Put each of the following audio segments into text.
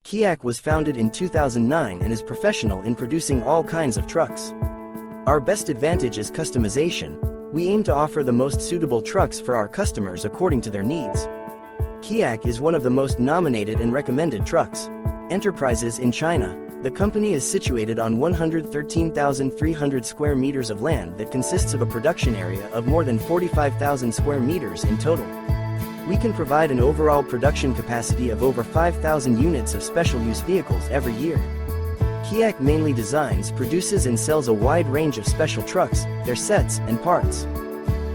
Keeyak was founded in 2009 and is professional in producing all kinds of trucks. Our best advantage is customization. We aim to offer the most suitable trucks for our customers according to their needs. Keeyak is one of the most nominated and recommended trucks. Enterprises in China. The company is situated on 113,300 square meters of land that consists of a production area of more than 45,000 square meters in total. We can provide an overall production capacity of over 5,000 units of special use vehicles every year. Keeyak mainly designs, produces and sells a wide range of special trucks, their sets and parts,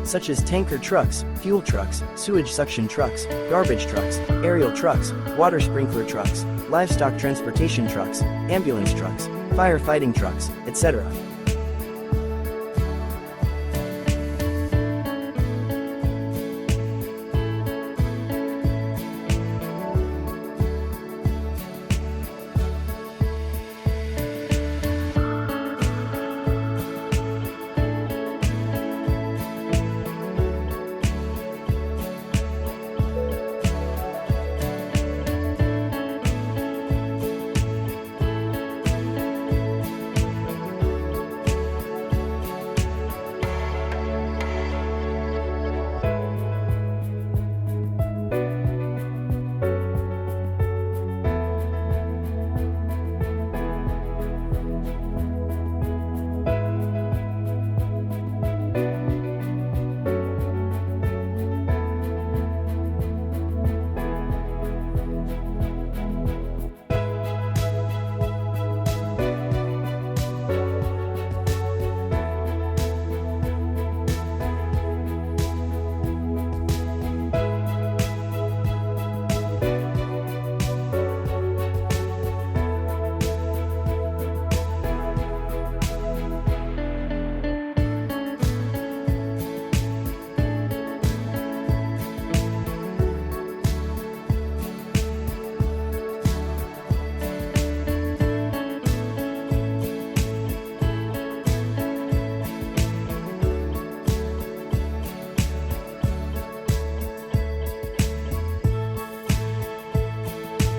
such as tanker trucks, fuel trucks, sewage suction trucks, garbage trucks, aerial trucks, water sprinkler trucks, livestock transportation trucks, ambulance trucks, firefighting trucks, etc.